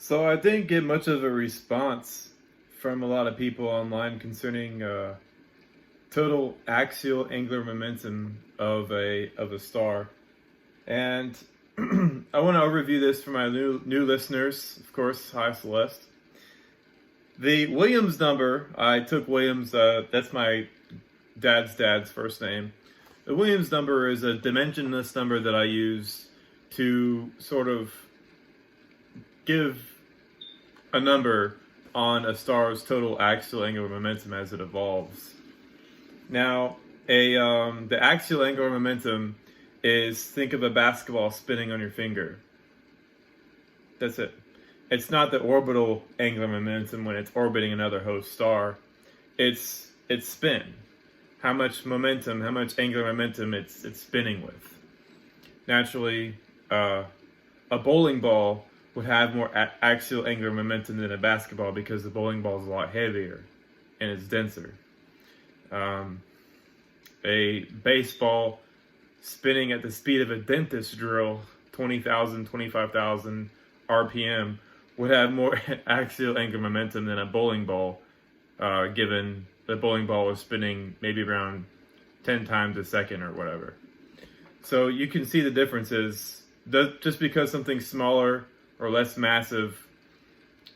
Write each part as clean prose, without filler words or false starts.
So I didn't get much of a response from a lot of people online concerning total axial angular momentum of a star, and I want to overview this for my new listeners. Of course, hi Celeste. The Williams number, I took Williams. That's my dad's first name. The Williams number is a dimensionless number that I use to sort of give a number on a star's total axial angular momentum as it evolves. Now, the axial angular momentum is, think of a basketball spinning on your finger. That's it. It's not the orbital angular momentum when it's orbiting another host star. It's spin. How much momentum, how much angular momentum it's spinning with. Naturally, a bowling ball would have more axial angular momentum than a basketball because the bowling ball is a lot heavier and it's denser. A baseball spinning at the speed of a dentist drill, 20,000, 25,000 RPM, would have more axial angular momentum than a bowling ball, given the bowling ball is spinning maybe around 10 times a second or whatever. So you can see the differences. Just because something's smaller or less massive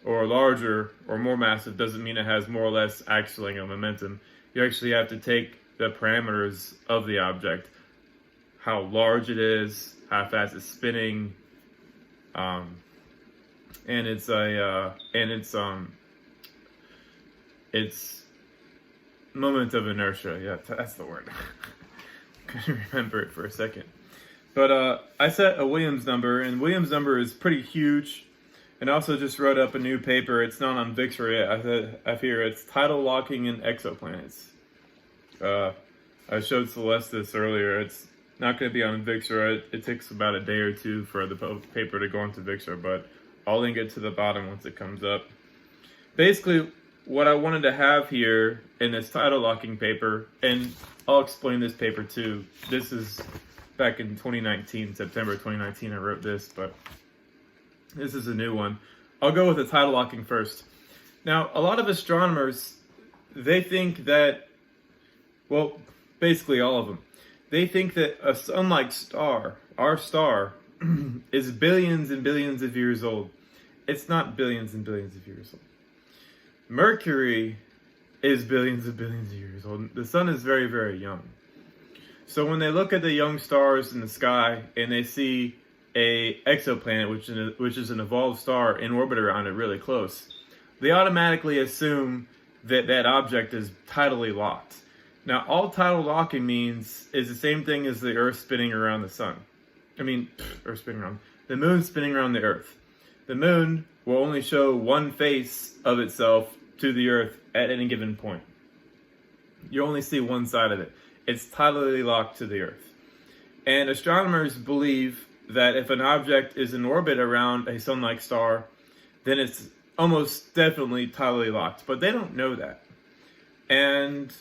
or larger or more massive doesn't mean it has more or less axial angular momentum. You actually have to take the parameters of the object, how large it is, how fast it's spinning, and its moment of inertia. Yeah, that's the word. Couldn't remember it for a second. But I set a Williams number, and Williams number is pretty huge. And I also just wrote up a new paper. It's not on VIXRA yet. I fear it's Tidal Locking in Exoplanets. I showed Celeste this earlier. It's not going to be on VIXRA. It takes about a day or two for the paper to go onto VIXRA, but I'll link it to the bottom once it comes up. Basically, what I wanted to have here in this tidal locking paper, and I'll explain this paper too. This is back in 2019, September 2019, I wrote this, but this is a new one. I'll go with the tidal locking first. Now, a lot of astronomers, they think that, well, basically all of them, they think that a sun-like star, our star, is billions and billions of years old. It's not billions and billions of years old. Mercury is billions of billions of years old. The sun is very, very young. So when they look at the young stars in the sky and they see a exoplanet, which is an evolved star in orbit around it really close, they automatically assume that that object is tidally locked. Now, all tidal locking means is the same thing as the Earth spinning around the sun. Earth spinning around. The moon spinning around the Earth. The moon will only show one face of itself to the Earth at any given point. You only see one side of it. It's tidally locked to the Earth. And astronomers believe that if an object is in orbit around a sun-like star, then it's almost definitely tidally locked. But they don't know that. And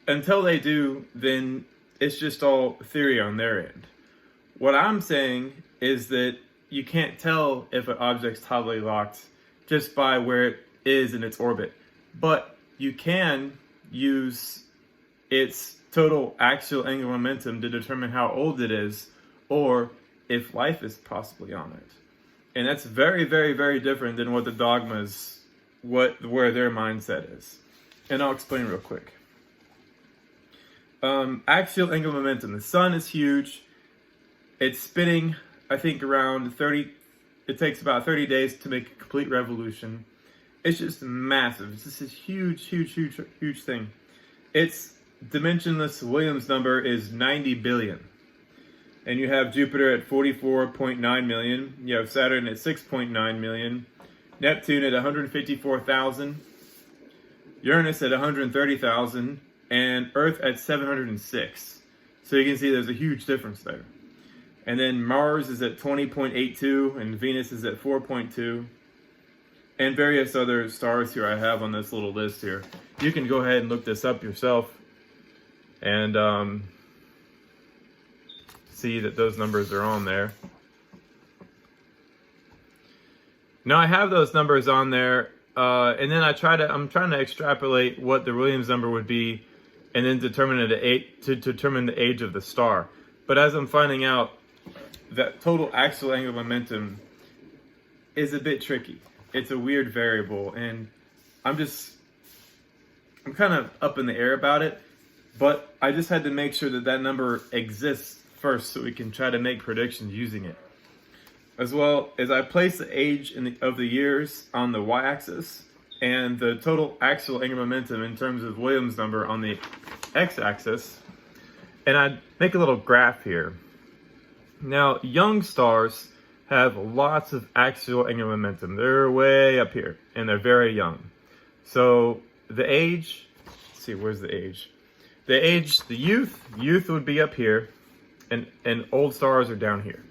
until they do, then it's just all theory on their end. What I'm saying is that you can't tell if an object's tidally locked just by where it is in its orbit. But you can use its total axial angular momentum to determine how old it is, or if life is possibly on it. And that's very, very, very different than what the dogmas, where their mindset is. And I'll explain real quick. Axial angular momentum. The sun is huge. It's spinning, I think, around 30. It takes about 30 days to make a complete revolution. It's just massive. It's just this huge, huge, huge, huge thing. Its dimensionless Williams number is 90 billion. And you have Jupiter at 44.9 million. You have Saturn at 6.9 million. Neptune at 154,000. Uranus at 130,000. And Earth at 706. So you can see there's a huge difference there. And then Mars is at 20.82 and Venus is at 4.2. And various other stars here I have on this little list here. You can go ahead and look this up yourself and see that those numbers are on there. Now I have those numbers on there, and then I'm trying to extrapolate what the Williams number would be, and then determine the age of the star. But as I'm finding out, that total axial angular momentum is a bit tricky. It's a weird variable, and I'm kind of up in the air about it. But I just had to make sure that number exists first, so we can try to make predictions using it. As well as I place the age of the years on the y-axis and the total axial angular momentum in terms of Williams number on the x-axis, and I make a little graph here. Now, young stars have lots of axial angular momentum. They're way up here, and they're very young. So the age, let's see, where's the age? The youth would be up here, and old stars are down here.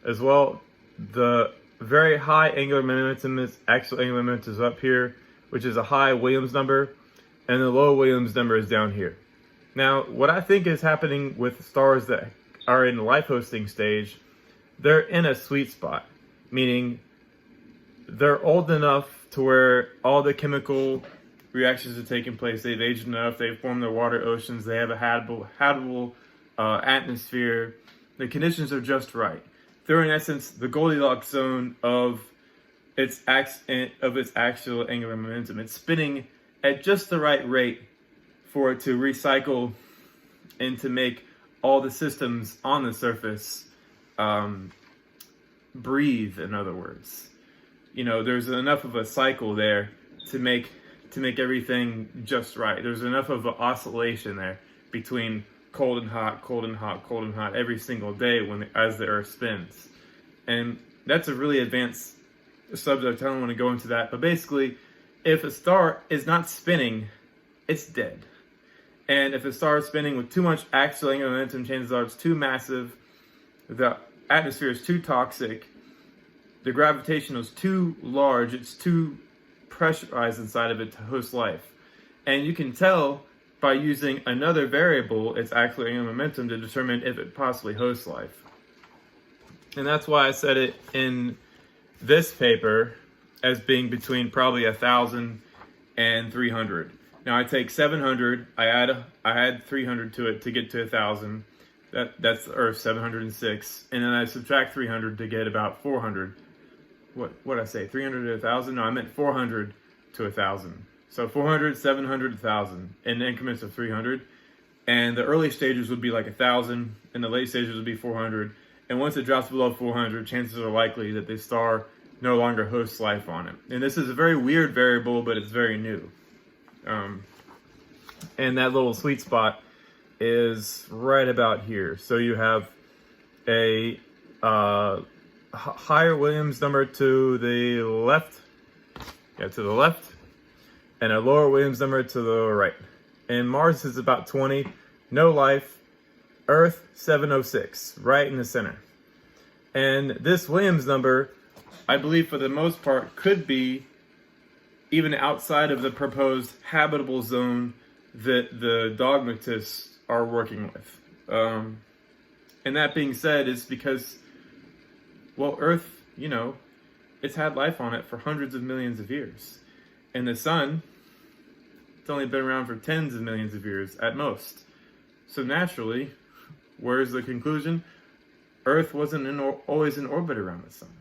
As well, the very high angular momentum axial angular momentum is up here, which is a high Williams number, and the low Williams number is down here. Now, what I think is happening with stars that are in the life hosting stage, they're in a sweet spot, meaning they're old enough to where all the chemical reactions are taking place. They've aged enough. They've formed their water oceans. They have a habitable atmosphere. The conditions are just right. They're in essence the Goldilocks zone of its axial angular momentum. It's spinning at just the right rate for it to recycle and to make all the systems on the surface breathe. In other words, there's enough of a cycle there to make everything just right. There's enough of an oscillation there between cold and hot, cold and hot, cold and hot every single day as the Earth spins. And that's a really advanced subject. I don't want to go into that. But basically, if a star is not spinning, it's dead. And if a star is spinning with too much axial angular momentum, chances are it's too massive, the atmosphere is too toxic, the gravitation is too large, it's too pressurized inside of it to host life. And you can tell by using another variable, its axial angular momentum, to determine if it possibly hosts life. And that's why I said it in this paper as being between probably 1,000 and 300. Now I take 700, I add 300 to it to get to 1,000. That's Earth 706, and then I subtract 300 to get about 400. What did I say? 300 to 1,000? No, I meant 400 to 1,000. So 400, 700, 1,000 in increments of 300. And the early stages would be like 1,000, and the late stages would be 400. And once it drops below 400, chances are likely that the star no longer hosts life on it. And this is a very weird variable, but it's very new. And that little sweet spot is right about here. So you have a higher Williams number to the left, and a lower Williams number to the right. And Mars is about 20, no life. Earth 706, right in the center. And this Williams number, I believe for the most part, could be even outside of the proposed habitable zone that the dogmatists are working with. And that being said, is because, well, Earth, it's had life on it for hundreds of millions of years. And the sun, it's only been around for tens of millions of years at most. So naturally, where's the conclusion? Earth wasn't always in orbit around the sun,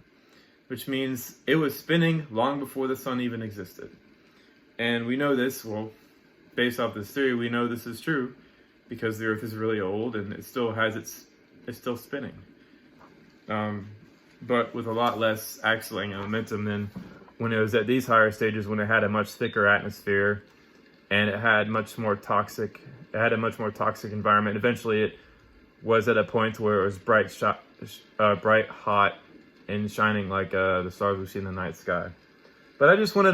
which means it was spinning long before the sun even existed. And we know this, well, based off this theory, we know this is true because the Earth is really old and it's still spinning. But with a lot less axial angular momentum than when it was at these higher stages, when it had a much thicker atmosphere and it had a much more toxic environment. Eventually it was at a point where it was bright, hot, and shining like the stars we see in the night sky. But I just wanted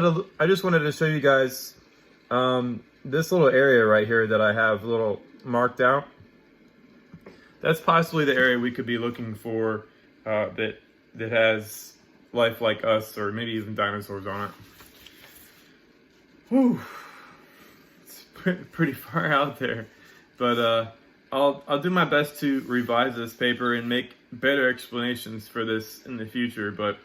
to show you guys this little area right here that I have a little marked out. That's possibly the area we could be looking for that has life like us, or maybe even dinosaurs on it. Whew. It's pretty far out there, but I'll do my best to revise this paper and make better explanations for this in the future. But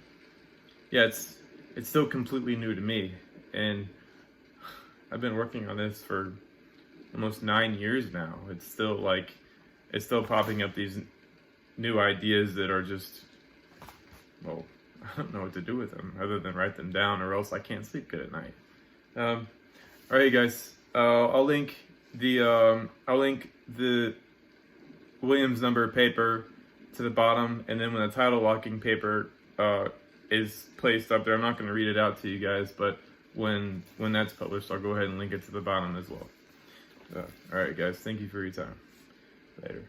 yeah, it's still completely new to me, and I've been working on this for almost 9 years now. It's still popping up these new ideas that are just, well, I don't know what to do with them other than write them down, or else I can't sleep good at night. All right, guys. I'll link the Williams number paper to the bottom, and then when the tidal locking paper is placed up there, I'm not going to read it out to you guys, but when that's published, I'll go ahead and link it to the bottom as well. All right, guys. Thank you for your time. Later.